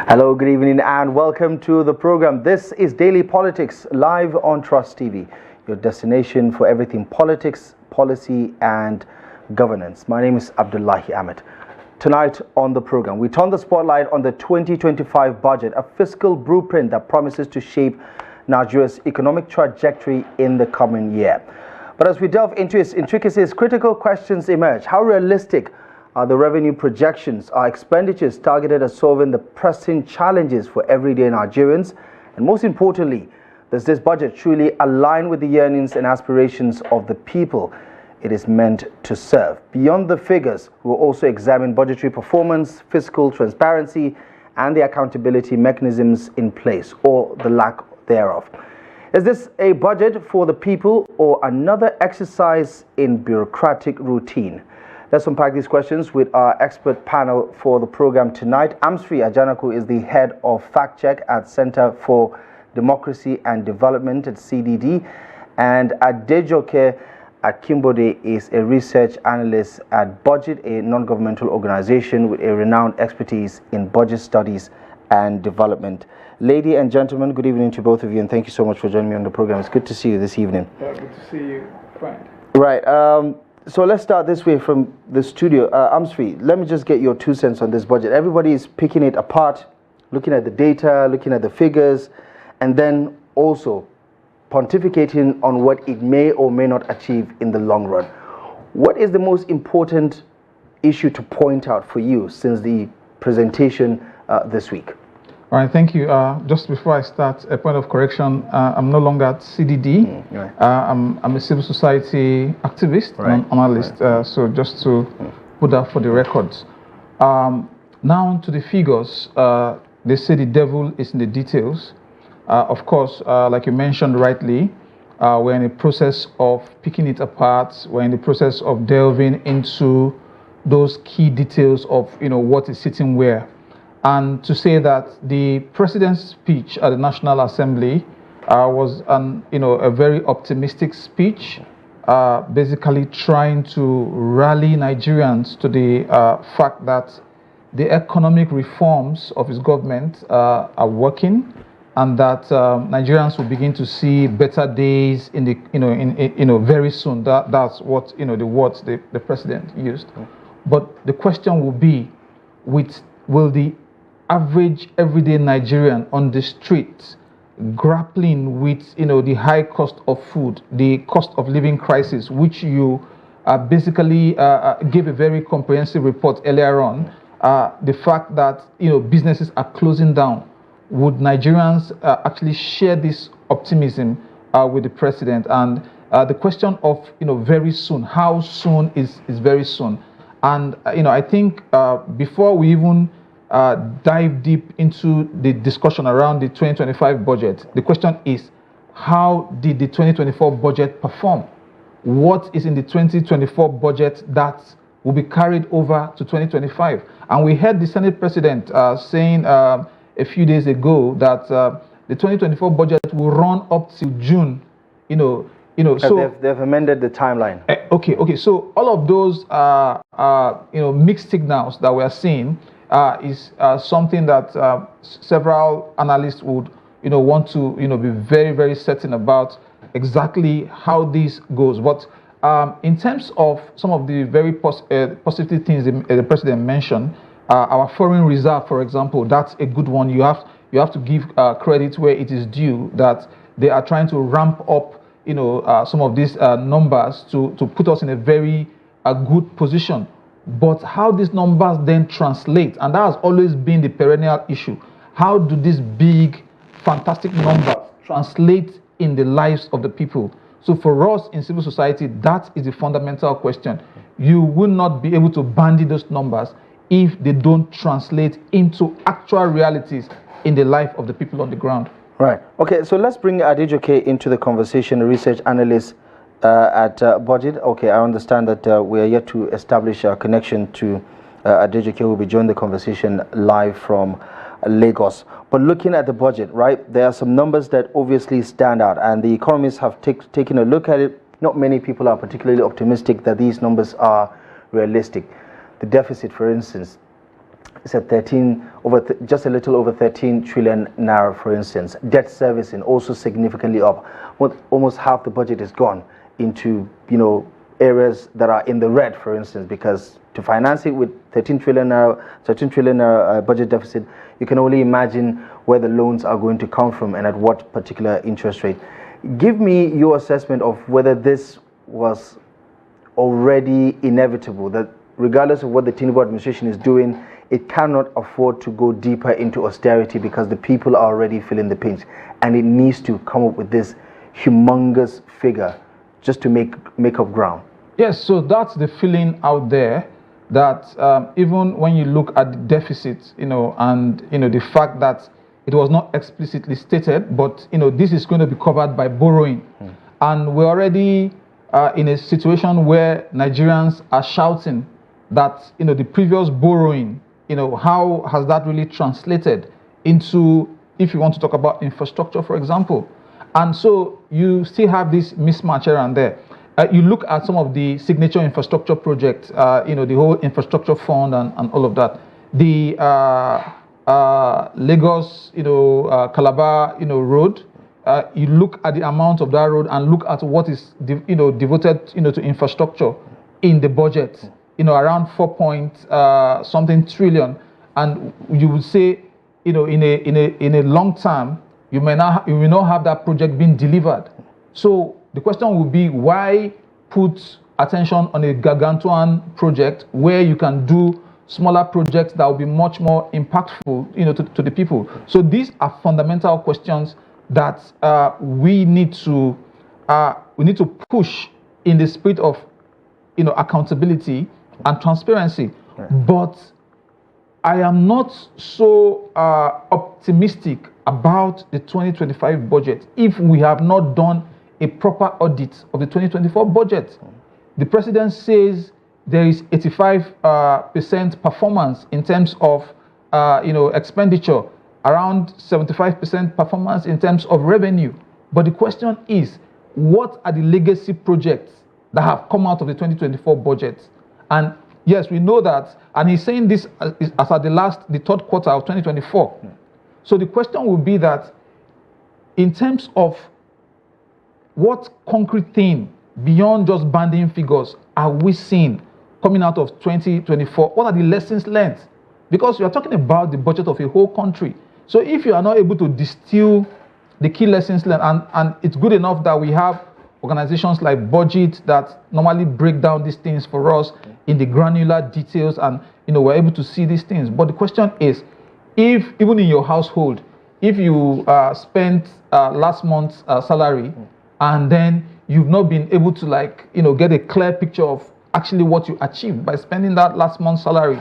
Hello, good evening, and welcome to the program. This is Daily Politics live on Trust TV, your destination for everything politics, policy, and governance. My name is Abdullahi Ahmed. Tonight on the program, we turn the spotlight on the 2025 budget, a fiscal blueprint that promises to shape Nigeria's economic trajectory in the coming year. But as we delve into its intricacies, critical questions emerge. How realistic are the revenue projections? Are expenditures targeted at solving the pressing challenges for everyday Nigerians? And most importantly, does this budget truly align with the yearnings and aspirations of the people it is meant to serve? Beyond the figures, we'll also examine budgetary performance, fiscal transparency, and the accountability mechanisms in place, or the lack thereof. Is this a budget for the people or another exercise in bureaucratic routine? Let's unpack these questions with our expert panel for the program tonight. Amsfree Ajanaku is the head of fact check at Center for Democracy and Development at CDD, and Adejoke Akinbode is a research analyst at Budget, a non-governmental organization with a renowned expertise in budget studies and development. Ladies and gentlemen, good evening to both of you, and thank you so much for joining me on the program. It's good to see you this evening. Good to see you, friend. Right. So let's start this way from the studio. Amsfree, let me just get your 2 cents on this budget. Everybody is picking it apart, looking at the data, looking at the figures, and then also pontificating on what it may or may not achieve in the long run. What is the most important issue to point out for you since the presentation this week? All right, thank you. Just before I start, a point of correction. I'm no longer at CDD. Right. I'm a civil society activist, Right. analyst. Right. So just to put that for the records. Now to the figures. They say the devil is in the details. Of course, like you mentioned rightly, we're in the process of picking it apart. We're in the process of delving into those key details of what is sitting where. And to say that the president's speech at the National Assembly was a very optimistic speech, basically trying to rally Nigerians to the fact that the economic reforms of his government are working, and that Nigerians will begin to see better days in the very soon. That's what the words the president used. But the question will be, will the average everyday Nigerian on the street grappling with the high cost of food, the cost of living crisis, which you basically gave a very comprehensive report earlier on, the fact that businesses are closing down, would Nigerians actually share this optimism with the president? And the question of very soon, how soon is very soon? And I think before we even dive deep into the discussion around the 2025 budget, the question is, how did the 2024 budget perform? What is in the 2024 budget that will be carried over to 2025? And we heard the Senate President saying a few days ago that the 2024 budget will run up till June. So they've amended the timeline. Okay. So all of those mixed signals that we are seeing is something that several analysts would want to be very, very certain about exactly how this goes. But in terms of some of the very positive things the president mentioned, our foreign reserve, for example, that's a good one. You have to give credit where it is due, that they are trying to ramp up some of these numbers to put us in a very good position. But how these numbers then translate, and that has always been the perennial issue. How do these big, fantastic numbers translate in the lives of the people? So for us in civil society, that is the fundamental question. You will not be able to bandy those numbers if they don't translate into actual realities in the life of the people on the ground. Right. Okay, so let's bring Adejoke into the conversation, a research analyst at Budget. Okay, I understand that we are yet to establish a connection to Adejoke, who will be joining the conversation live from Lagos. But looking at the budget, right, there are some numbers that obviously stand out, and the economists have taken a look at it. Not many people are particularly optimistic that these numbers are realistic. The deficit, for instance, it's at just a little over 13 trillion naira, for instance. Debt servicing also significantly up. Almost half the budget is gone into, areas that are in the red, for instance, because to finance it with 13 trillion naira budget deficit, you can only imagine where the loans are going to come from and at what particular interest rate. Give me your assessment of whether this was already inevitable, that regardless of what the Tinubu administration is doing, it cannot afford to go deeper into austerity because the people are already feeling the pinch, and it needs to come up with this humongous figure just to make up ground. Yes, so that's the feeling out there, that even when you look at the deficit, and the fact that it was not explicitly stated, but this is going to be covered by borrowing, and we're already in a situation where Nigerians are shouting that the previous borrowing, how has that really translated into, if you want to talk about infrastructure, for example. And so you still have this mismatch here and there. You look at some of the signature infrastructure projects, the whole infrastructure fund and all of that. The Lagos, Calabar, road. You look at the amount of that road and look at what is, devoted, to infrastructure in the budget. Around 4 something trillion, and you would say, in a long term, you may not have that project being delivered. So the question would be, why put attention on a gargantuan project where you can do smaller projects that will be much more impactful, to the people? So these are fundamental questions that we need to push in the spirit of accountability and transparency. Right. But I am not so optimistic about the 2025 budget if we have not done a proper audit of the 2024 budget. The president says there is 85% performance in terms of expenditure, around 75% performance in terms of revenue. But the question is, what are the legacy projects that have come out of the 2024 budget? And yes, we know that, and he's saying this as at the third quarter of 2024. So the question will be that, in terms of what concrete thing beyond just banding figures are we seeing coming out of 2024? What are the lessons learned? Because we are talking about the budget of a whole country. So if you are not able to distill the key lessons learned, and it's good enough that we have organizations like Budget that normally break down these things for us in the granular details, and we're able to see these things. But the question is, if even in your household, if you spent last month's salary and then you've not been able to get a clear picture of actually what you achieved by spending that last month's salary,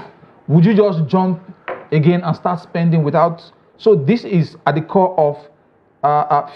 would you just jump again and start spending without? So this is at the core of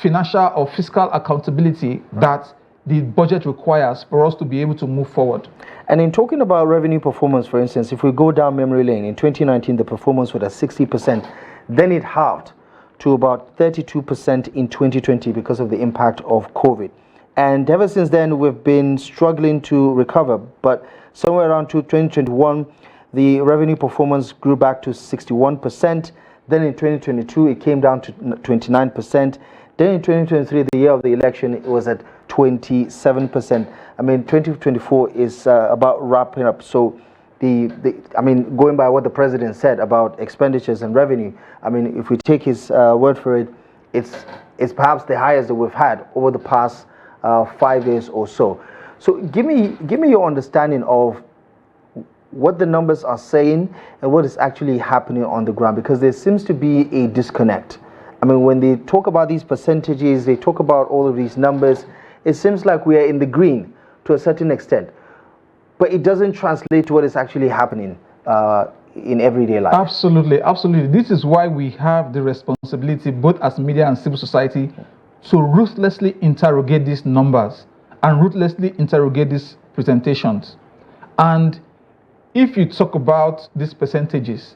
financial or fiscal accountability that the budget requires for us to be able to move forward. And in talking about revenue performance, for instance, if we go down memory lane, in 2019 the performance was at 60%, then it halved to about 32% in 2020 because of the impact of COVID. And ever since then, we've been struggling to recover. But somewhere around 2021, the revenue performance grew back to 61%. Then in 2022, it came down to 29%. Then in 2023, the year of the election, it was at 27%. I mean, 2024 is about wrapping up. So, going by what the president said about expenditures and revenue, I mean, if we take his word for it, it's perhaps the highest that we've had over the past 5 years or so. So, give me your understanding of what the numbers are saying and what is actually happening on the ground, because there seems to be a disconnect. I mean, when they talk about these percentages, they talk about all of these numbers, it seems like we are in the green to a certain extent, but it doesn't translate to what is actually happening in everyday life. Absolutely. This is why we have the responsibility, both as media and civil society, to ruthlessly interrogate these numbers and ruthlessly interrogate these presentations. And if you talk about these percentages,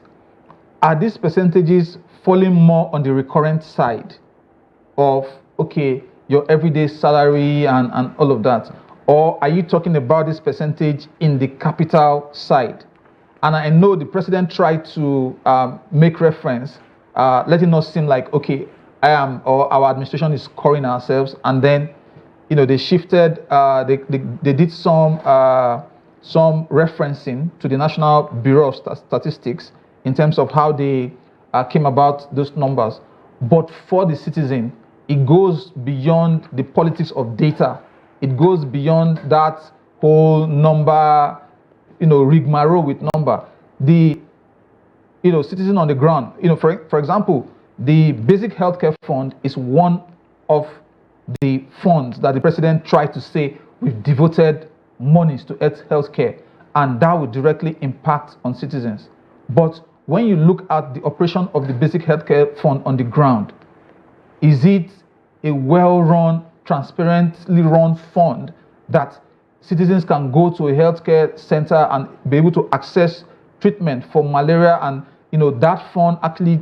are these percentages falling more on the recurrent side of, your everyday salary and all of that? Or are you talking about this percentage in the capital side? And I know the president tried to make reference, letting us seem like, okay, I am, or our administration is scoring ourselves. And then, they shifted, they did some referencing to the National Bureau of Statistics in terms of how they came about those numbers. But for the citizen, it goes beyond the politics of data. It goes beyond that whole number, rigmarole with number. The, citizen on the ground, for example, the basic healthcare fund is one of the funds that the president tried to say we've devoted monies to healthcare, and that would directly impact on citizens. But when you look at the operation of the basic healthcare fund on the ground, is it a well-run, transparently run fund that citizens can go to a healthcare center and be able to access treatment for malaria, and that fund actually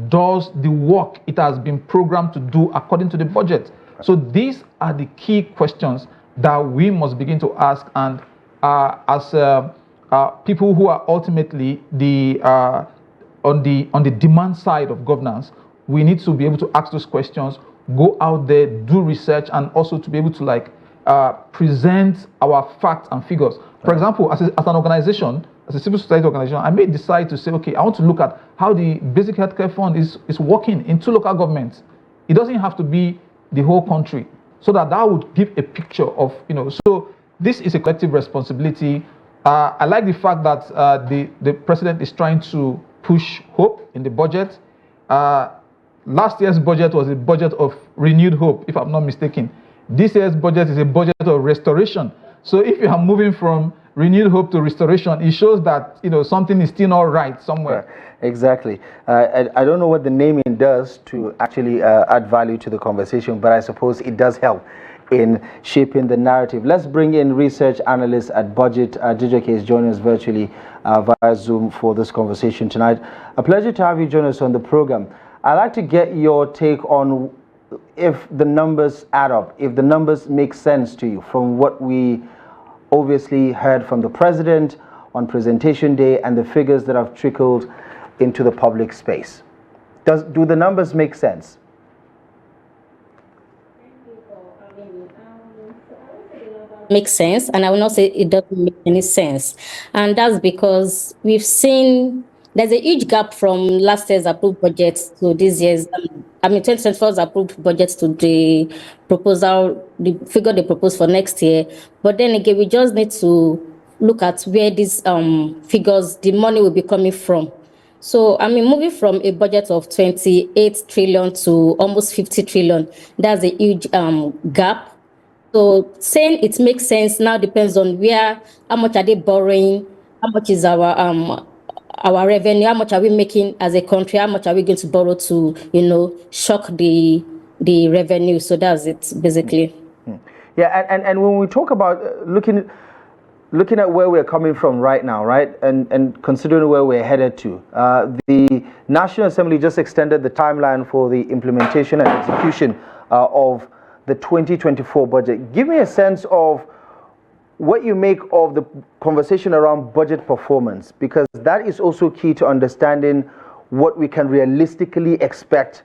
does the work it has been programmed to do according to the budget? So these are the key questions that we must begin to ask, and as people who are ultimately on the demand side of governance, we need to be able to ask those questions, go out there, do research, and also to be able to present our facts and figures. For example, as an organization, as a civil society organization, I may decide to say, okay, I want to look at how the basic healthcare fund is working in 2 local governments. It doesn't have to be the whole country, so that would give a picture of, so this is a collective responsibility. I like the fact that the president is trying to push hope in the budget. Last year's budget was a budget of renewed hope, if I'm not mistaken. This year's budget is a budget of restoration. So if you are moving from renewed hope to restoration, it shows that something is still not right somewhere. Exactly. I don't know what the naming does to actually add value to the conversation, but I suppose it does help in shaping the narrative. Let's bring in research analyst at Budget. Adejoke is joining us virtually via Zoom for this conversation tonight. A pleasure to have you join us on the program. I'd like to get your take on if the numbers add up, if the numbers make sense to you from what we obviously heard from the president on presentation day and the figures that have trickled into the public space. Do the numbers make sense? Makes sense, and I will not say it doesn't make any sense, and that's because we've seen there's a huge gap from last year's approved budget to this year's 2024's approved budget to the proposal, the figure they proposed for next year. But then again, we just need to look at where these figures, the money will be coming from. So, moving from a budget of 28 trillion to almost 50 trillion, that's a huge gap. So saying it makes sense now depends on how much are they borrowing, how much is our revenue, how much are we making as a country, how much are we going to borrow to, shock the revenue. So that's it, basically. Yeah, and when we talk about looking at where we're coming from right now, right, and considering where we're headed to, the National Assembly just extended the timeline for the implementation and execution of the 2024 budget. Give me a sense of what you make of the conversation around budget performance, because that is also key to understanding what we can realistically expect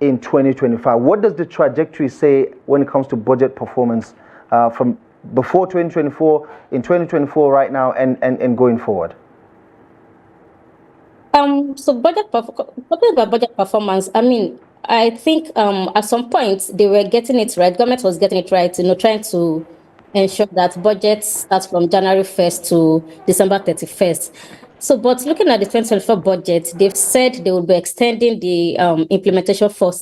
in 2025. What does the trajectory say when it comes to budget performance from before 2024, in 2024 right now, and going forward? So talking about budget performance, I think at some point they were getting it right. Government was getting it right, trying to ensure that budget starts from January 1st to December 31st. So, but looking at the 2024 budget, they've said they will be extending the implementation for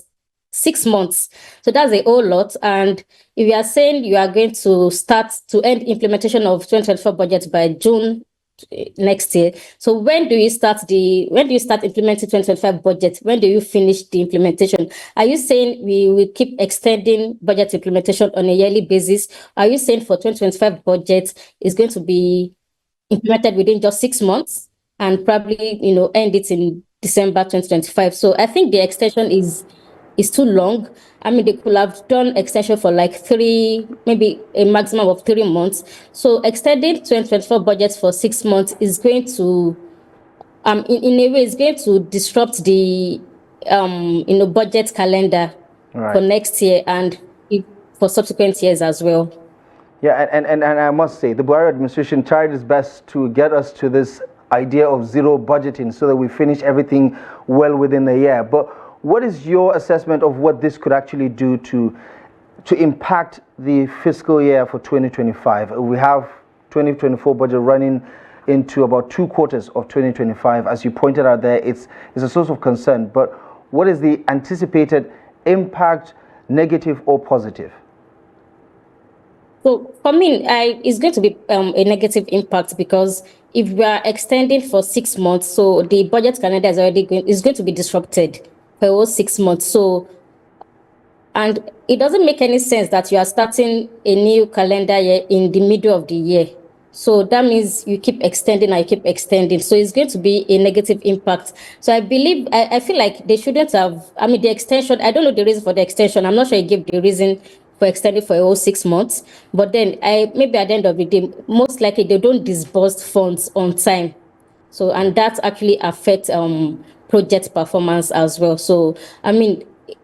6 months. So that's a whole lot. And if you are saying you are going to start to end implementation of 2024 budget by June next year, so when do you start implementing 2025 budget? When do you finish the implementation? Are you saying we will keep extending budget implementation on a yearly basis? Are you saying for 2025 budget is going to be implemented within just 6 months and probably end it in December 2025? So I think the extension is is too long. I mean, they could have done extension for like maybe a maximum of 3 months. So extending 2024 budgets for 6 months is going to, in a way, it's going to disrupt the, budget calendar for next year and for subsequent years as well. Yeah, and I must say, the Buhari administration tried its best to get us to this idea of zero budgeting so that we finish everything well within a year. But what is your assessment of what this could actually do to impact the fiscal year for 2025? We have 2024 budget running into about 2 quarters of 2025. As you pointed out there, it's a source of concern. But what is the anticipated impact, negative or positive? So for me, it's going to be a negative impact, because if we are extending for 6 months, so the budget calendar is going to be disrupted for all 6 months. So, and it doesn't make any sense that you are starting a new calendar year in the middle of the year. So that means you keep extending and you keep extending. So it's going to be a negative impact. So I feel like they shouldn't have, the extension, I don't know the reason for the extension. I'm not sure I gave the reason for extending for all 6 months. But then maybe at the end of the day, most likely they don't disburse funds on time. So, and that actually affects project performance as well. So,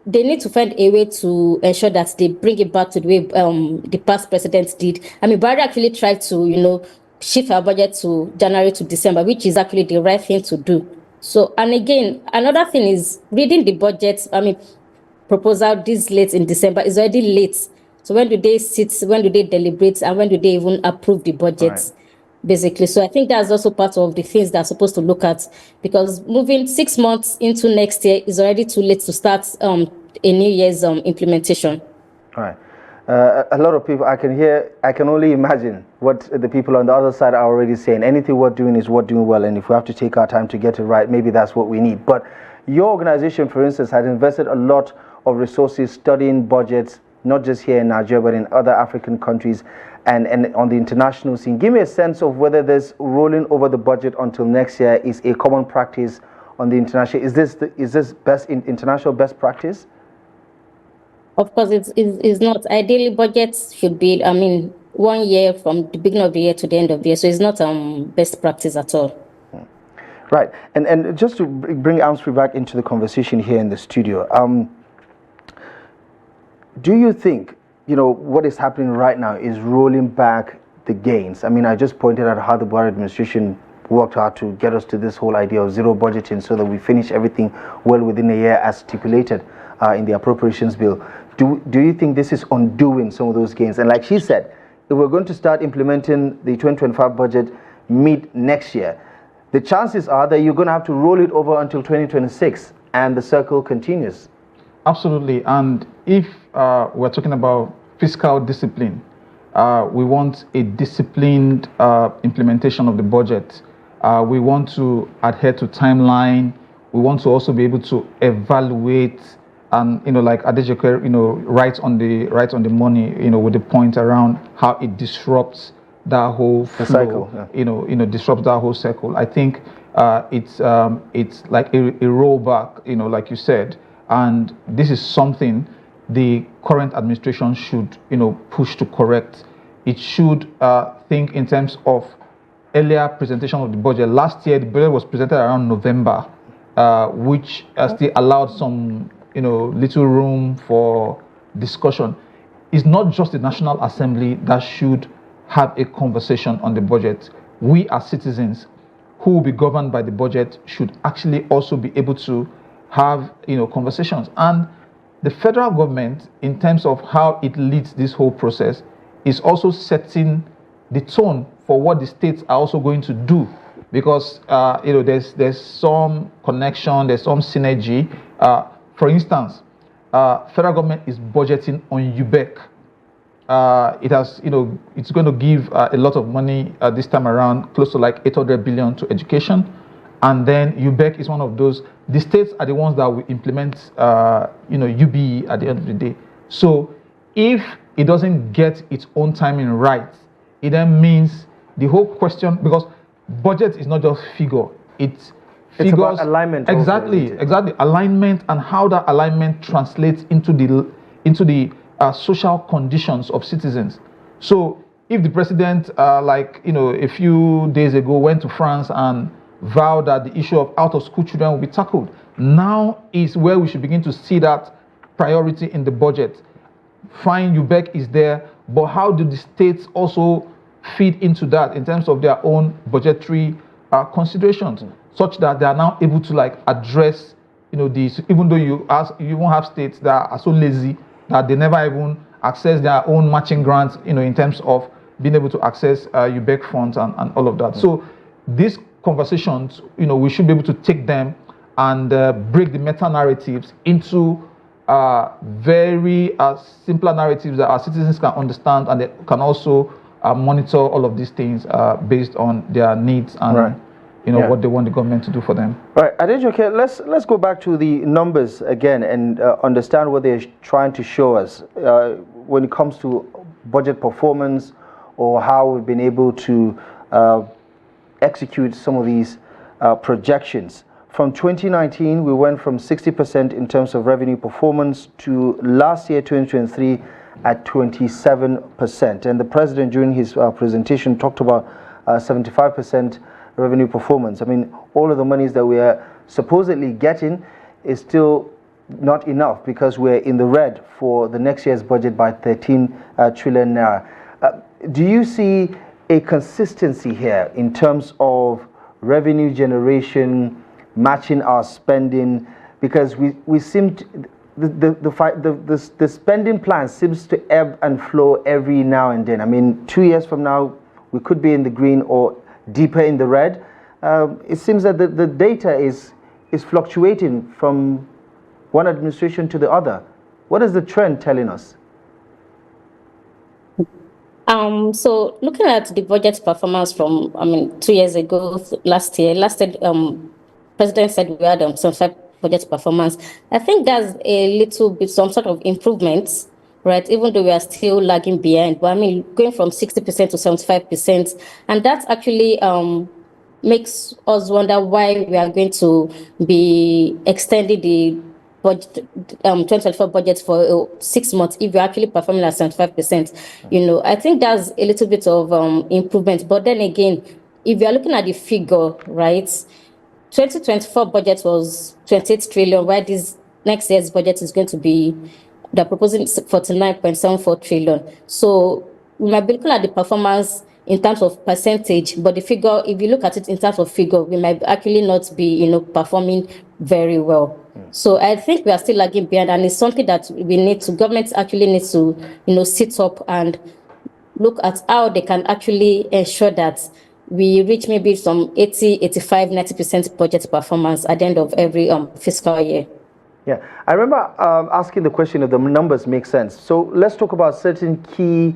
they need to find a way to ensure that they bring it back to the way the past president did. Buhari actually tried to, shift our budget to January to December, which is actually the right thing to do. So, and again, another thing is reading the budget, proposal this late in December is already late. So when do they sit, when do they deliberate, and when do they even approve the budgets? Right. Basically. So I think that's also part of the things they're supposed to look at, because moving 6 months into next year is already too late to start a New Year's implementation. All right. A lot of people, I can only imagine what the people on the other side are already saying. Anything worth doing is worth doing well, and if we have to take our time to get it right, maybe that's what we need. But your organization, for instance, has invested a lot of resources studying budgets, not just here in Nigeria, but in other African countries and on the international scene. Give me a sense of whether this rolling over the budget until next year is a common practice on the international. Is this international best practice? Of course, it's not. Ideally, budgets should be, 1 year from the beginning of the year to the end of the year. So it's not best practice at all. Right. And just to bring Amsfree back into the conversation here in the studio, do you think, what is happening right now is rolling back the gains? I just pointed out how the Buhari administration worked hard to get us to this whole idea of zero budgeting so that we finish everything well within a year as stipulated in the appropriations bill. Do you think this is undoing some of those gains? And like she said, if we're going to start implementing the 2025 budget mid next year, the chances are that you're going to have to roll it over until 2026 and the circle continues. Absolutely. And if we're talking about fiscal discipline, we want a disciplined implementation of the budget. We want to adhere to timeline. We want to also be able to evaluate and, like Adejoke, right on the money, with the point around how it disrupts that whole flow, cycle, yeah. Disrupts that whole circle. I think it's like a rollback, like you said. And this is something the current administration should, push to correct. It should think in terms of earlier presentation of the budget. Last year, the budget was presented around November, which still allowed some, little room for discussion. It's not just the National Assembly that should have a conversation on the budget. We as citizens who will be governed by the budget should actually also be able to have conversations. And the federal government, in terms of how it leads this whole process, is also setting the tone for what the states are also going to do, because there's some connection, there's some synergy. For instance, federal government is budgeting on UBEC. It has, it's going to give a lot of money this time around, close to like 800 billion to education. And then UBEC is one of those. The states are the ones that will implement, UBE at the end of the day. So if it doesn't get its own timing right, it then means the whole question, because budget is not just figure, it's figures. It's about alignment. Exactly, exactly. Alignment and how that alignment translates into the social conditions of citizens. So if the president, a few days ago went to France and vowed that the issue of out-of-school children will be tackled, now is where we should begin to see that priority in the budget. Fine, UBEC is there, but how do the states also feed into that in terms of their own budgetary considerations, such that they are now able to address, these, even though you won't have states that are so lazy that they never even access their own matching grants, in terms of being able to access UBEC funds and all of that. So these conversations, we should be able to take them and break the meta-narratives into very simpler narratives that our citizens can understand, and they can also monitor all of these things based on their needs and what they want the government to do for them. Right, Adejoke, let's go back to the numbers again and understand what they're trying to show us when it comes to budget performance, or how we've been able to execute some of these projections. From 2019, we went from 60% in terms of revenue performance to last year, 2023, at 27%. And the president, during his presentation, talked about 75% revenue performance. I mean, all of the monies that we are supposedly getting is still not enough, because we're in the red for the next year's budget by 13 trillion naira. Do you see a consistency here in terms of revenue generation matching our spending? Because we seem to, the spending plan seems to ebb and flow every now and then. I mean, 2 years from now, we could be in the green or deeper in the red. It seems that the data is fluctuating from one administration to the other. What is the trend telling us? So looking at the budget performance from, 2 years ago, last year, President said we had some budget performance. I think there's a little bit, some sort of improvements, right? Even though we are still lagging behind, but going from 60% to 75%, and that actually makes us wonder why we are going to be extending the budget, 2024 budget for 6 months if you're actually performing at 75%. I think that's a little bit of improvement. But then again, if you're looking at the figure, right, 2024 budget was 28 trillion, while this next year's budget is going to be, they're proposing 49.74 trillion. So we might be looking at the performance in terms of percentage, but the figure, if you look at it in terms of figure, we might actually not be, performing very well. So I think we are still lagging behind, and it's something that governments actually need to, sit up and look at how they can actually ensure that we reach maybe some 80, 85, 90% budget performance at the end of every fiscal year. Yeah, I remember asking the question if the numbers make sense. So let's talk about certain key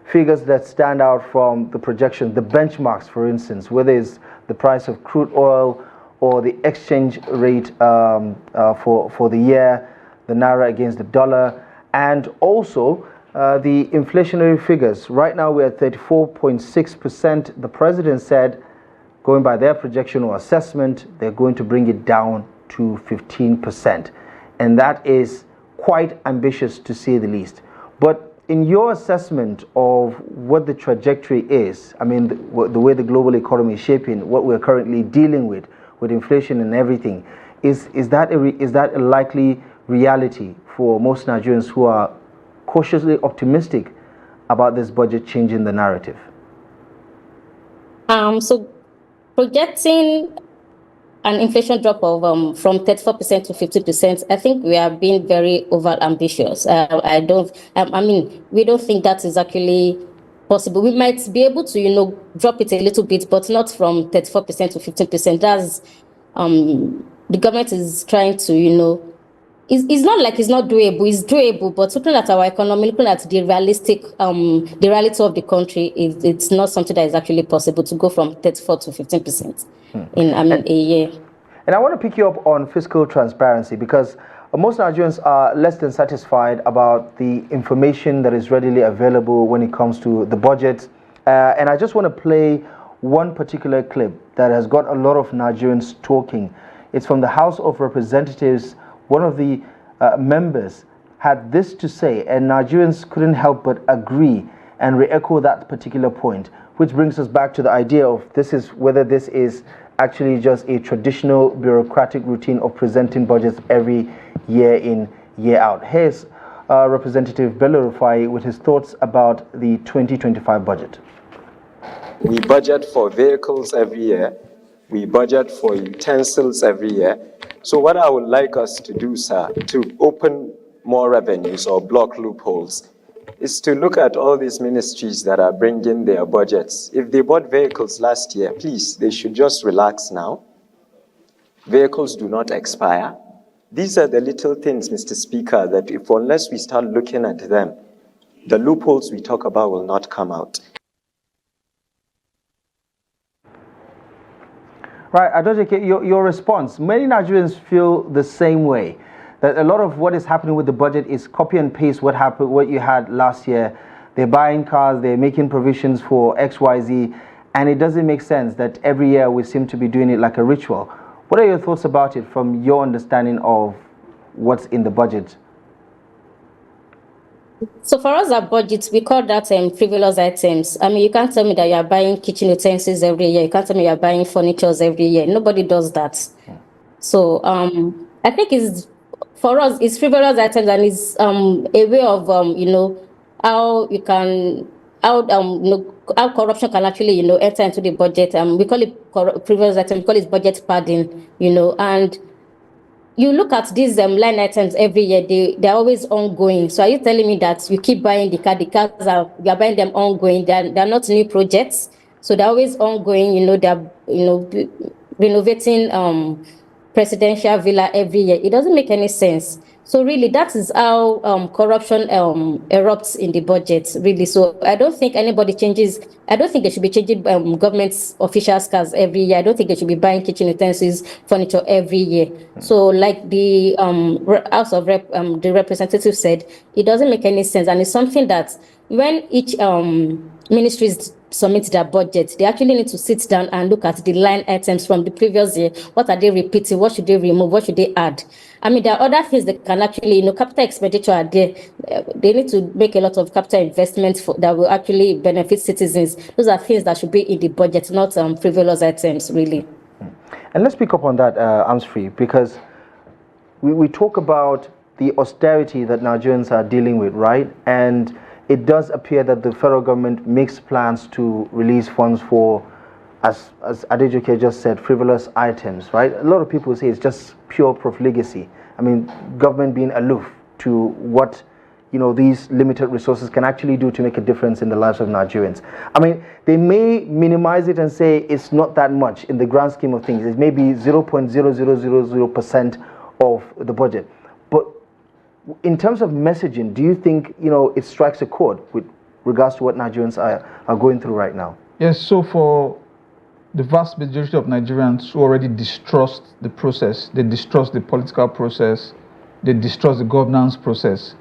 figures that stand out from the projection, the benchmarks, for instance, whether it's the price of crude oil or the exchange rate for the year, the naira against the dollar, and also the inflationary figures. Right now we're at 34.6%. The president said, going by their projection or assessment, they're going to bring it down to 15%. And that is quite ambitious, to say the least. But in your assessment of what the trajectory is, the way the global economy is shaping, what we're currently dealing with inflation and everything, is that a likely reality for most Nigerians who are cautiously optimistic about this budget changing the narrative? So projecting an inflation drop of from 34% to 50%, I think we are being very over ambitious. We don't think that is actually possible. We might be able to, drop it a little bit, but not from 34% to 15%. That's the government is trying to, it's not like it's not doable. It's doable, but looking at our economy, looking at the reality of the country, it's not something that is actually possible to go from 34 to 15% in a year. And I want to pick you up on fiscal transparency, because most Nigerians are less than satisfied about the information that is readily available when it comes to the budget. And I just want to play one particular clip that has got a lot of Nigerians talking. It's from the House of Representatives. One of the members had this to say, and Nigerians couldn't help but agree and re-echo that particular point, which brings us back to the idea of whether this is actually just a traditional bureaucratic routine of presenting budgets every year in, year out. Here's Representative Bello Rufai with his thoughts about the 2025 budget. We budget for vehicles every year. We budget for utensils every year. So what I would like us to do, sir, to open more revenues or block loopholes, is to look at all these ministries that are bringing their budgets. If they bought vehicles last year, please, they should just relax now. Vehicles do not expire. These are the little things, Mr. Speaker, that unless we start looking at them, the loopholes we talk about will not come out. Right, Adejoke, your response. Many Nigerians feel the same way, that a lot of what is happening with the budget is copy and paste what you had last year. They're buying cars, they're making provisions for XYZ, and it doesn't make sense that every year we seem to be doing it like a ritual. What are your thoughts about it from your understanding of what's in the budget? So for us, our budget, we call that frivolous items. I mean, you can't tell me that you are buying kitchen utensils every year. You can't tell me you are buying furniture every year. Nobody does that. So I think for us, it's frivolous items, and it's a way of how you can how corruption can actually enter into the budget. We call it frivolous items. We call it budget padding. And you look at these line items every year, they're always ongoing. So are you telling me that you keep buying the cars you're buying them ongoing? They're not new projects, so they're always ongoing. They're renovating presidential villa every year. It doesn't make any sense. So really, that is how corruption erupts in the budget, really. So I don't think anybody changes. I don't think they should be changing government officials' cars every year. I don't think they should be buying kitchen utensils, furniture every year. So like the House of the representative said, it doesn't make any sense. And it's something that when each ministry submit their budget, they actually need to sit down and look at the line items from the previous year. What are they repeating? What should they remove? What should they add? I mean, there are other things that can actually, capital expenditure are there. They need to make a lot of capital investments that will actually benefit citizens. Those are things that should be in the budget, not frivolous items, really. And let's pick up on that, Amsfree, because we talk about the austerity that Nigerians are dealing with, right? And it does appear that the federal government makes plans to release funds for, as Adejoke just said, frivolous items, right? A lot of people say it's just pure profligacy. I mean, government being aloof to what these limited resources can actually do to make a difference in the lives of Nigerians. I mean, they may minimize it and say it's not that much in the grand scheme of things. It may be 0.0000% of the budget, but in terms of messaging, do you think it strikes a chord with regards to what Nigerians are going through right now? Yes. So for the vast majority of Nigerians who already distrust the process, they distrust the political process, they distrust the governance process.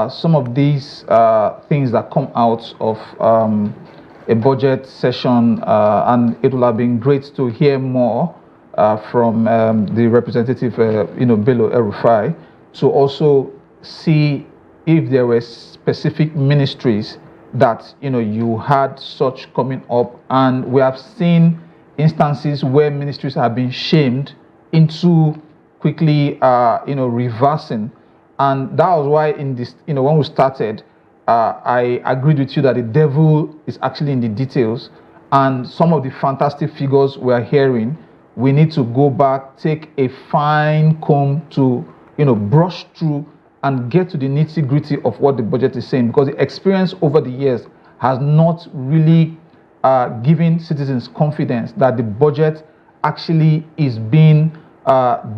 Some of these things that come out of a budget session, and it will have been great to hear more from the representative, Bello Rufai, to also see if there were specific ministries that you had such coming up. And we have seen instances where ministries have been shamed into quickly reversing. And that was why in this, when we started, I agreed with you that the devil is actually in the details. And some of the fantastic figures we're hearing, we need to go back, take a fine comb to brush through and get to the nitty-gritty of what the budget is saying, because the experience over the years has not really given citizens confidence that the budget actually is being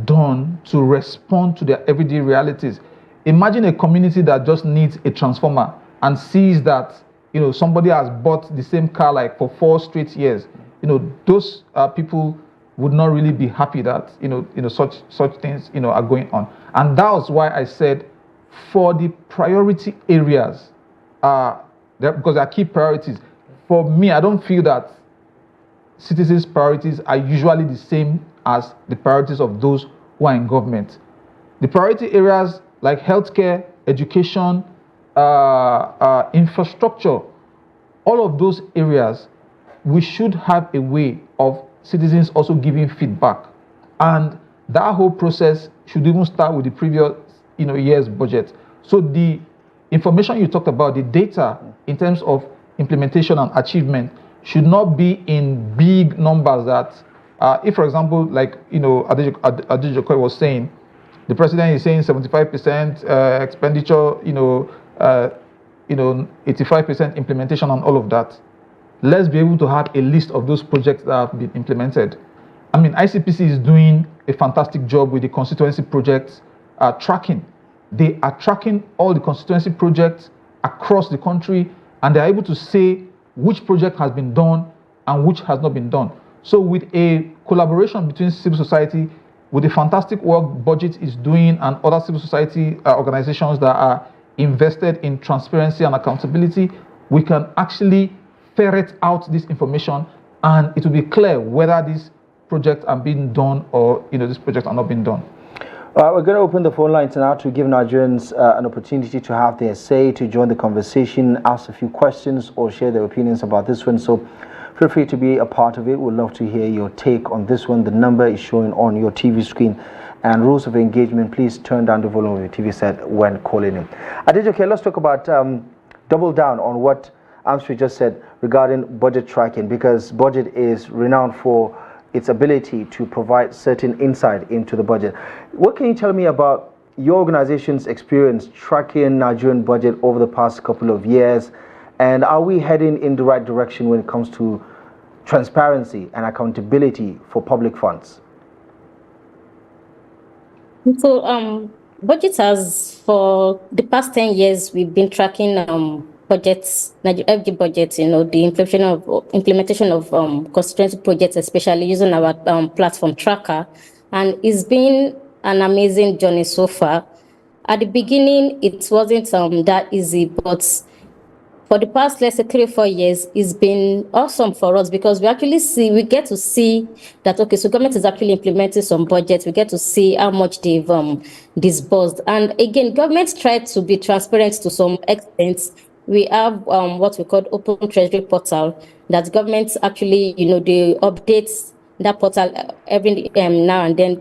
done to respond to their everyday realities. Imagine a community that just needs a transformer and sees that somebody has bought the same car like for 4 straight years. Those people would not really be happy that such things are going on. And that was why I said for the priority areas, because there are key priorities. For me, I don't feel that citizens' priorities are usually the same as the priorities of those who are in government. The priority areas like healthcare, education, infrastructure, all of those areas, we should have a way of citizens also giving feedback. And that whole process should even start with the previous year's budget. So the information you talked about, the data in terms of implementation and achievement, should not be in big numbers that, if for example, like Adejoke was saying, the president is saying 75% expenditure, 85% implementation and all of that. Let's be able to have a list of those projects that have been implemented. I mean, ICPC is doing a fantastic job with the constituency projects tracking. They are tracking all the constituency projects across the country, and they're able to say which project has been done and which has not been done. So with a collaboration between civil society, with the fantastic work Budget is doing and other civil society organizations that are invested in transparency and accountability, we can actually ferret out this information, and it will be clear whether these projects are being done or these projects are not being done. We're going to open the phone lines now to give Nigerians an opportunity to have their say, to join the conversation, ask a few questions, or share their opinions about this one. So feel free to be a part of it. We'd love to hear your take on this one. The number is showing on your TV screen. And rules of engagement, please turn down the volume of your TV set when calling in. Adejoke, let's talk about double down on what Amsfree just said regarding budget tracking, because Budget is renowned for its ability to provide certain insight into the budget. What can you tell me about your organization's experience tracking Nigerian budget over the past couple of years? And are we heading in the right direction when it comes to transparency and accountability for public funds? So, Budget has, for the past 10 years, we've been tracking budgets, every budget, the implementation of constituency projects, especially using our platform tracker. And it's been an amazing journey so far. At the beginning, it wasn't that easy, but for the past, let's say, 3 or 4 years, it's been awesome for us, because we get to see that, okay, so government is actually implementing some budgets. We get to see how much they've disbursed. And again, government tried to be transparent to some extent. We have what we call Open Treasury Portal, that government actually, they update that portal every now and then,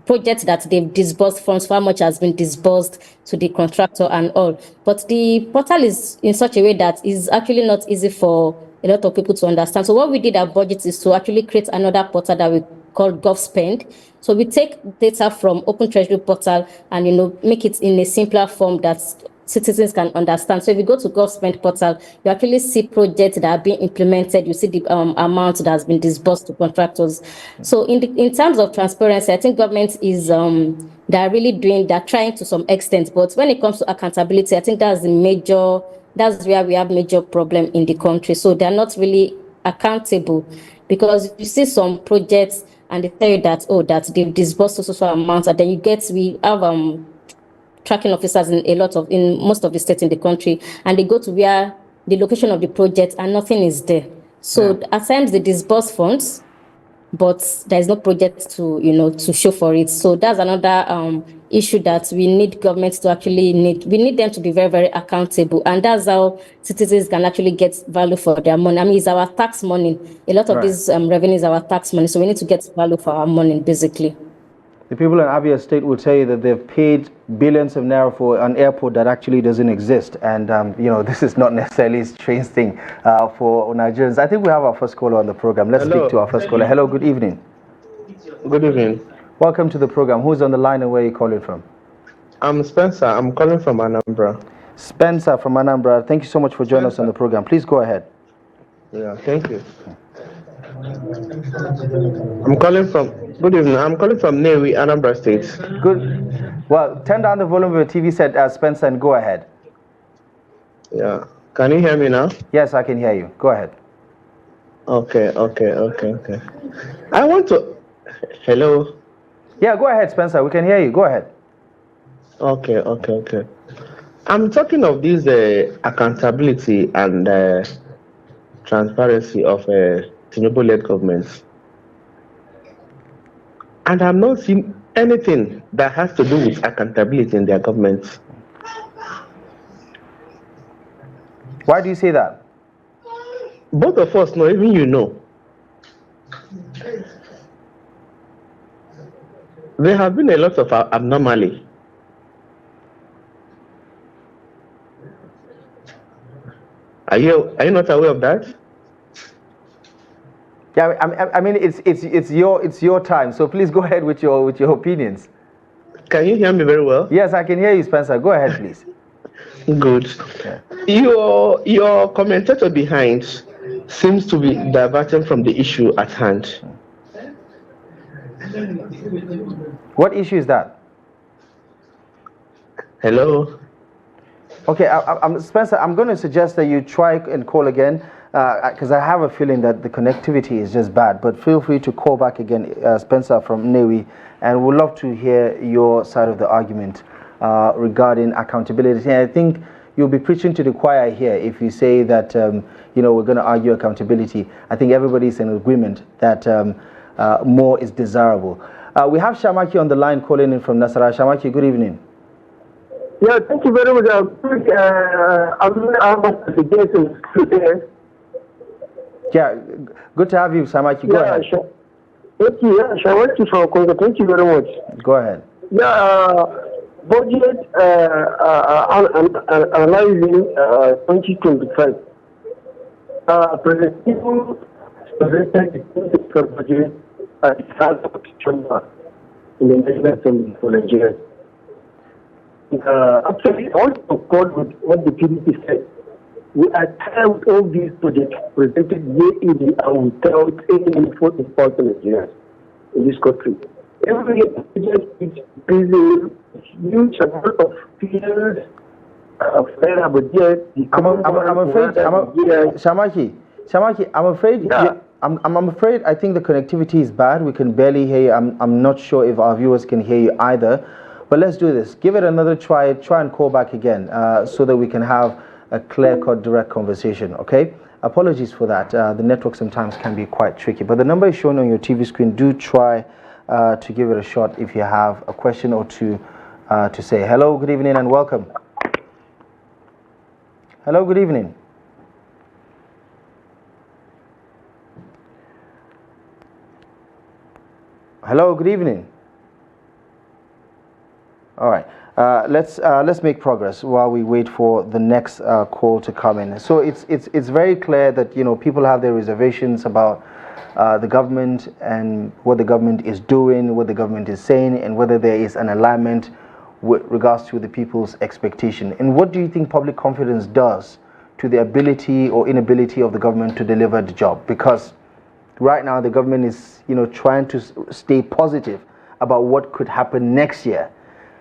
projects that they've disbursed funds, for how much has been disbursed to the contractor and all. But the portal is in such a way that is actually not easy for a lot of people to understand. So what we did at Budget is to actually create another portal that we call GovSpend. So we take data from Open Treasury Portal and make it in a simpler form that citizens can understand. So if you go to GovSpend portal, you actually see projects that are being implemented. You see the amount that has been disbursed to contractors. So in terms of transparency, I think government is they're trying to some extent. But when it comes to accountability, I think that's where we have major problem in the country. So they're not really accountable, because you see some projects and they tell you that that they've disbursed so amounts, and then we have tracking officers in most of the states in the country, and they go to where the location of the project and nothing is there. So at times they disburse funds, but there is no project to show for it. So that's another issue that we need government to we need them to be very, very accountable, and that's how citizens can actually get value for their money. I mean, it's our tax money. A lot of these revenues are our tax money, so we need to get value for our money, basically. The people in Abia State will tell you that they've paid billions of naira for an airport that actually doesn't exist. And, this is not necessarily a strange thing for Nigerians. I think we have our first caller on the program. Let's speak to our first caller. Hello, good evening. Good evening. Welcome to the program. Who's on the line and where are you calling from? I'm Spencer. I'm calling from Anambra. Spencer from Anambra. Thank you so much for joining us on the program. Please go ahead. Yeah, thank you. Good evening. I'm calling from Newi, Anambra State. Good. Well, turn down the volume of your TV set, Spencer, and go ahead. Yeah. Can you hear me now? Yes, I can hear you. Go ahead. Okay. I want to... Hello? Yeah, go ahead, Spencer. We can hear you. Go ahead. Okay. I'm talking of this accountability and transparency of Tinubu-led governments. And I'm not seeing anything that has to do with accountability in their governments. Why do you say that? Both of us know, even you know. There have been a lot of abnormality. Are you not aware of that? Yeah, I mean, it's your time. So please go ahead with your opinions. Can you hear me very well? Yes, I can hear you, Spencer. Go ahead, please. Good. Yeah. Your commentator behind seems to be diverting from the issue at hand. What issue is that? Hello. Okay, Spencer, I'm going to suggest that you try and call again, because I have a feeling that the connectivity is just bad. But feel free to call back again, Spencer from Newi, and we'd love to hear your side of the argument regarding accountability. And I think you'll be preaching to the choir here if you say that we're going to argue accountability. I think everybody's in agreement that more is desirable. We have Shamaki on the line calling in from Nasara. Shamaki, good evening. Yeah, thank you very much. Yeah, good to have you, Shamaki. Go ahead. Sure. Thank you. Yeah, Shamaki from Congo. Thank you very much. Go ahead. Yeah, budget analyzing 2025. President presented the budget at the start of September in the National Assembly for Nigeria. Actually, I want to accord with what the PDP said. We are tired with all these projects presented year in and without any meaningful impact on Nigerians in this country. Every year, the project is busy, huge amount of fears, but yet Shamaki, I'm afraid. Yeah. I'm afraid. I think the connectivity is bad. We can barely hear you. I'm not sure if our viewers can hear you either. But let's do this. Give it another try. Try and call back again so that we can have a clear-cut, direct conversation. Okay? Apologies for that. The network sometimes can be quite tricky. But the number is shown on your TV screen. Do try to give it a shot if you have a question or two to say. Hello, good evening, and welcome. Hello, good evening. Hello, good evening. All right, let's make progress while we wait for the next call to come in. So it's very clear that people have their reservations about the government and what the government is doing, what the government is saying, and whether there is an alignment with regards to the people's expectation. And what do you think public confidence does to the ability or inability of the government to deliver the job? Because right now the government is trying to stay positive about what could happen next year,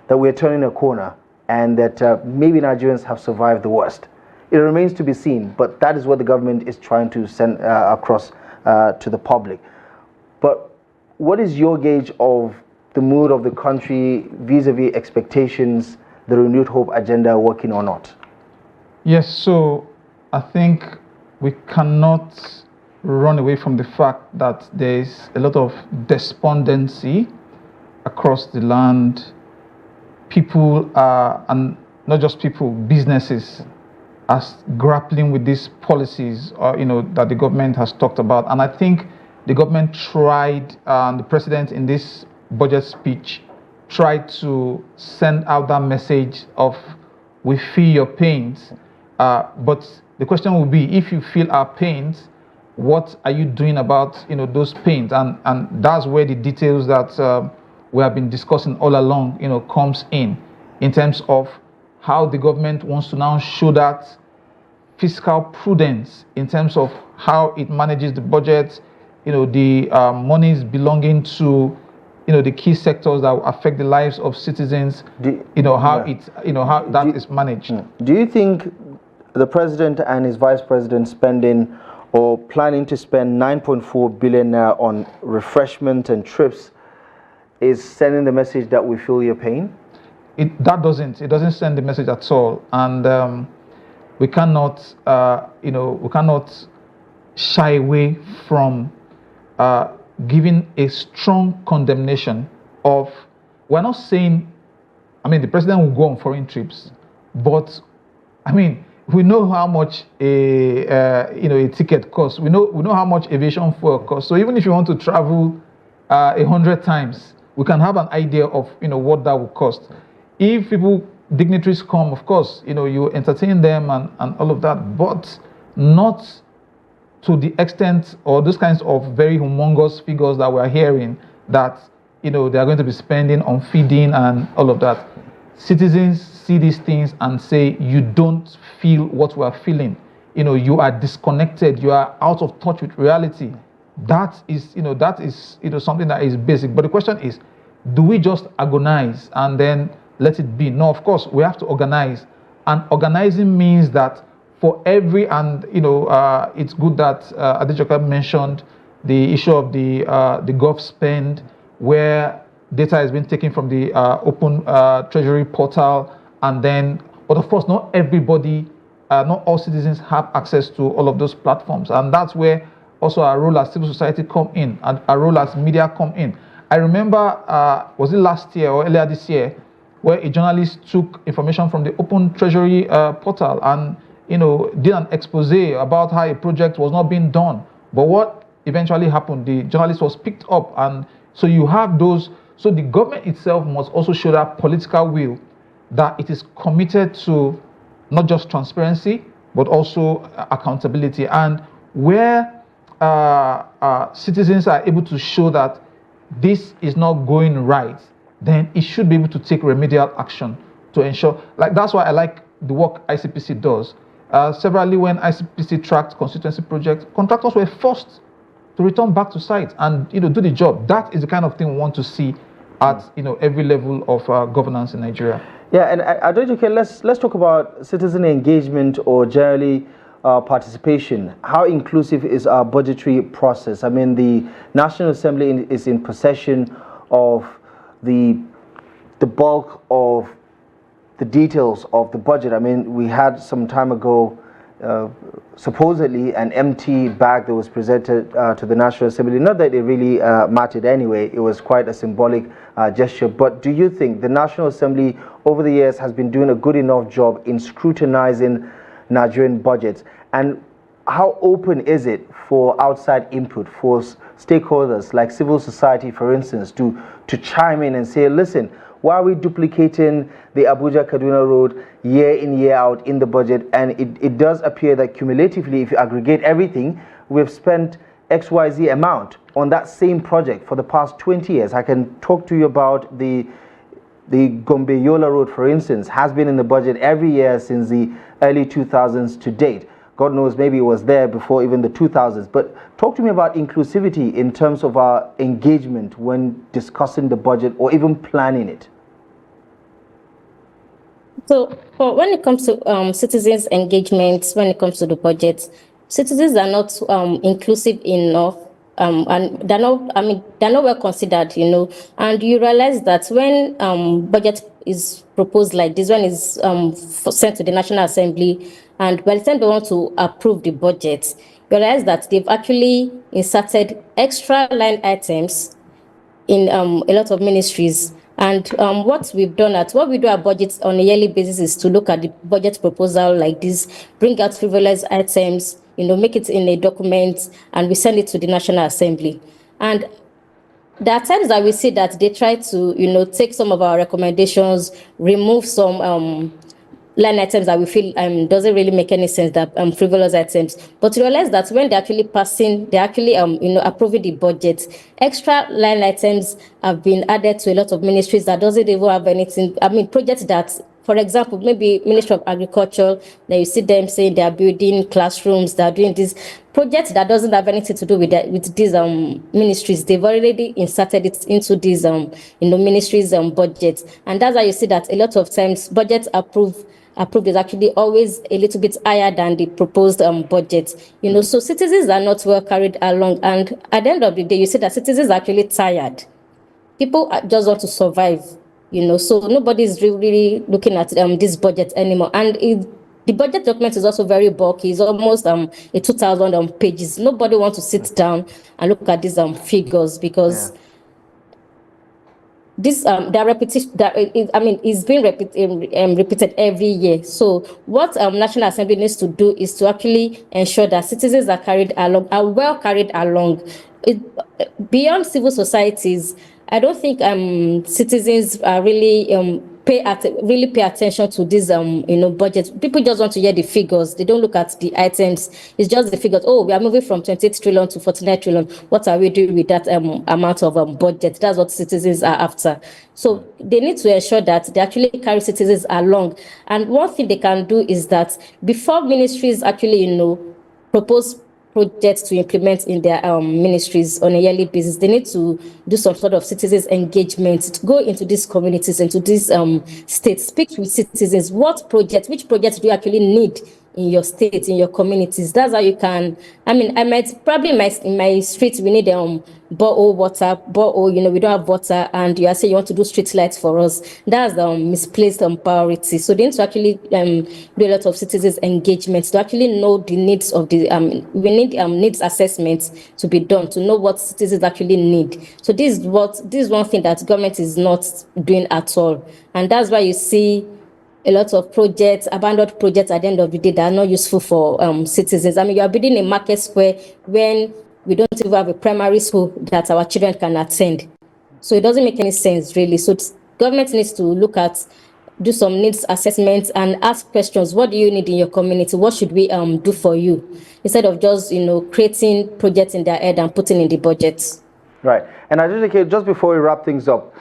that we're turning a corner and that maybe Nigerians have survived the worst. It remains to be seen, but that is what the government is trying to send across to the public. But what is your gauge of the mood of the country vis-a-vis expectations, the renewed hope agenda working or not? Yes, so I think we cannot run away from the fact that there is a lot of despondency across the land. People are, and not just people, businesses are grappling with these policies that the government has talked about. And I think the government tried, the president in this budget speech tried to send out that message of we feel your pains. But the question will be, if you feel our pains, what are you doing about those pains? And that's where the details that we have been discussing all along comes in terms of how the government wants to now show that fiscal prudence in terms of how it manages the budget, the monies belonging to the key sectors that will affect the lives of citizens, how that is managed. Do you think the president and his vice president spending or planning to spend 9.4 billion naira on refreshment and trips is sending the message that we feel your pain? It doesn't send the message at all, and we cannot shy away from giving a strong condemnation of, we're not saying, I mean, the president will go on foreign trips, but I mean, we know how much a ticket costs. We know how much aviation fuel costs. So even if you want to travel 100 times, we can have an idea of what that will cost. If dignitaries come, of course, you entertain them and all of that, but not to the extent or those kinds of very humongous figures that we're hearing that they are going to be spending on feeding and all of that. Citizens see these things and say, you don't feel what we are feeling. You are disconnected. You are out of touch with reality. That is something that is basic. But the question is, do we just agonize and then let it be? No, of course, we have to organize. And organizing means that for every, and it's good that Adejoke mentioned the issue of the gov spend, where data has been taken from the open treasury portal, and then, but of course, not everybody, not all citizens have access to all of those platforms, and that's where also our role as civil society come in, and our role as media come in. I remember, was it last year or earlier this year, where a journalist took information from the open treasury portal and did an expose about how a project was not being done. But what eventually happened, the journalist was picked up, and so you have those. So the government itself must also show that political will, that it is committed to not just transparency, but also accountability. And where citizens are able to show that this is not going right, then it should be able to take remedial action to ensure. Like, that's why I like the work ICPC does. Severally, when ICPC tracked constituency projects, contractors were forced to return back to site and do the job. That is the kind of thing we want to see at every level of governance in Nigeria. Yeah, and Adejoke, let's talk about citizen engagement or generally participation. How inclusive is our budgetary process? I mean, the National Assembly is in possession of the bulk of the details of the budget. I mean, we had some time ago supposedly an empty bag that was presented to the National Assembly. Not that it really mattered anyway, it was quite a symbolic gesture. But do you think the National Assembly over the years has been doing a good enough job in scrutinizing Nigerian budgets? And how open is it for outside input, for stakeholders like civil society, for instance, to chime in and say, listen, why are we duplicating the Abuja-Kaduna road year in, year out in the budget? And it does appear that cumulatively, if you aggregate everything, we've spent XYZ amount on that same project for the past 20 years. I can talk to you about the Gombe-Yola road, for instance, has been in the budget every year since the early 2000s to date. God knows, maybe it was there before even the 2000s. But talk to me about inclusivity in terms of our engagement when discussing the budget or even planning it. So when it comes to citizens' engagement, when it comes to the budget, citizens are not inclusive enough. And they're not well considered, and you realize that when budget is proposed like this, one is sent to the National Assembly, and by the time they want to approve the budget, you realize that they've actually inserted extra line items in a lot of ministries. And what we do at budgets on a yearly basis is to look at the budget proposal like this, bring out frivolous items, make it in a document, and we send it to the National Assembly. And there are times that we see that they try to, take some of our recommendations, remove some line items that we feel doesn't really make any sense, that frivolous items. But you realize that when they're actually approving the budget, extra line items have been added to a lot of ministries that doesn't even have anything. I mean, projects that, for example, maybe Ministry of Agriculture, that you see them saying they are building classrooms, they are doing this project that doesn't have anything to do with these ministries. They've already inserted it into these ministries' budgets, and that's why you see that a lot of times budgets approved is actually always a little bit higher than the proposed budget. So citizens are not well carried along, and at the end of the day, you see that citizens are actually tired. People just want to survive. So nobody's really looking at this budget anymore. And the budget document is also very bulky. It's almost a 2,000 pages. Nobody wants to sit down and look at these figures because this that repetition that is being repeated every year. So what National Assembly needs to do is to actually ensure that citizens are well carried along. Beyond civil societies, I don't think citizens are really pay attention to this budget. People just want to hear the figures. They don't look at the items. It's just the figures. Oh, we are moving from 28 trillion to 49 trillion. What are we doing with that amount of budget? That's what citizens are after. So they need to ensure that they actually carry citizens along. And one thing they can do is that before ministries actually propose projects to implement in their ministries on a yearly basis, they need to do some sort of citizens engagement, to go into these communities, into these states, speak with citizens. Which projects do you actually need in your state, in your communities? That's how you can. I might probably in my street we need borehole water, we don't have water, and you are saying you want to do street lights for us. That's misplaced priority. So they need to actually do a lot of citizens engagement to actually know the needs of the we need needs assessments to be done to know what citizens actually need. So this is one thing that government is not doing at all, and that's why you see a lot of projects, abandoned projects at the end of the day that are not useful for citizens. You are building a market square when we don't even have a primary school that our children can attend. So it doesn't make any sense, really. So government needs to do some needs assessments and ask questions. What do you need in your community? What should we do for you? Instead of just, creating projects in their head and putting in the budget. Right. And Adejoke, just before we wrap things up,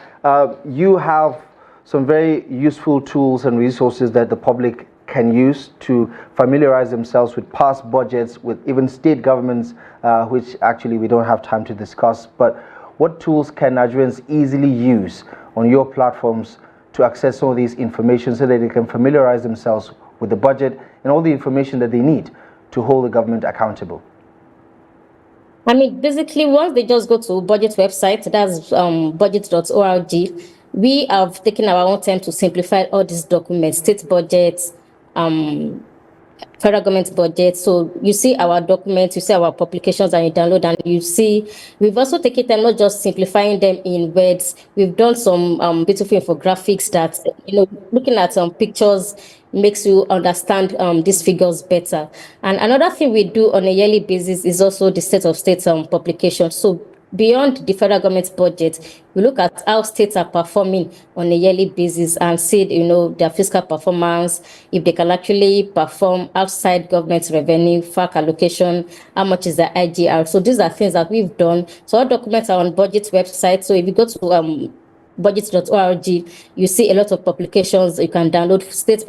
you have some very useful tools and resources that the public can use to familiarize themselves with past budgets, with even state governments, which actually we don't have time to discuss. But what tools can Nigerians easily use on your platforms to access some of these information so that they can familiarize themselves with the budget and all the information that they need to hold the government accountable? Basically, once they just go to budget website, that's budget.org, we have taken our own time to simplify all these documents, state budgets, federal government budget. So you see our documents, you see our publications, and you download, and you see we've also taken time not just simplifying them in words. We've done some beautiful infographics that looking at some pictures makes you understand these figures better. And another thing we do on a yearly basis is also the state of state publication. So beyond the federal government budget, we look at how states are performing on a yearly basis and see, their fiscal performance, if they can actually perform outside government revenue, FAC allocation, how much is the IGR. So these are things that we've done. So our documents are on budget website. So if you go to budget.org, you see a lot of publications. You can download state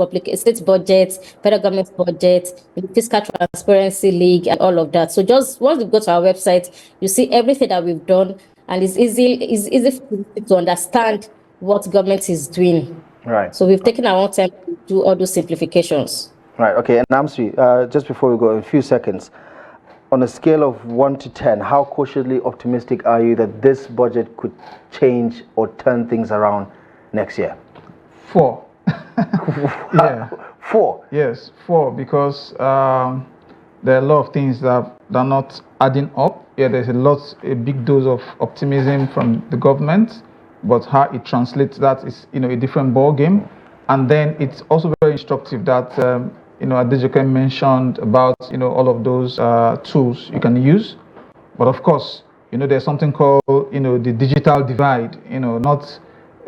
budgets, federal government budget, Fiscal Transparency League, and all of that. So just once you go to our website, you see everything that we've done, and it's easy to understand what government is doing. Right. So we've taken our own time to do all those simplifications. Right. Okay. And Amsfree, just before we go, in a few seconds, on a scale of 1 to 10, how cautiously optimistic are you that this budget could change or turn things around next year? 4. Yeah. 4? Yes, 4, because there are a lot of things that are not adding up. Yeah, there's a big dose of optimism from the government, but how it translates, that is, a different ball game. And then it's also very instructive that Adejoke mentioned about all of those tools you can use, but of course there's something called the digital divide.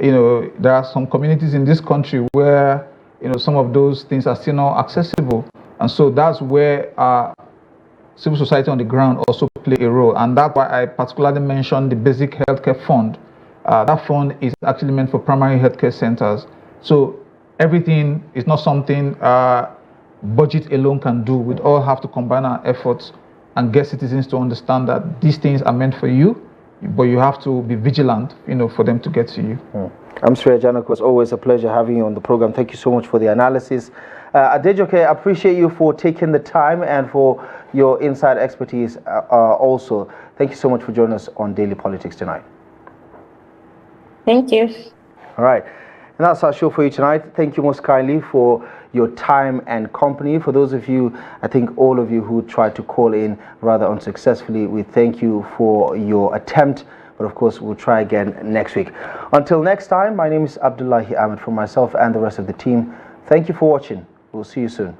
There are some communities in this country where some of those things are still not accessible, and so that's where civil society on the ground also play a role, and that's why I particularly mentioned the basic healthcare fund. That fund is actually meant for primary healthcare centers. So everything is not something budget alone can do. We'd all have to combine our efforts and get citizens to understand that these things are meant for you, but you have to be vigilant, for them to get to you. Amsfree, Ajanaku, it was always a pleasure having you on the program. Thank you so much for the analysis. Adejoke, I appreciate you for taking the time and for your inside expertise also. Thank you so much for joining us on Daily Politics tonight. Thank you. All right. And that's our show for you tonight. Thank you most kindly for your time and company. For those of you, I think all of you who tried to call in rather unsuccessfully, we thank you for your attempt. But of course, we'll try again next week. Until next time, my name is Abdullahi Ahmed. For myself and the rest of the team, thank you for watching. We'll see you soon.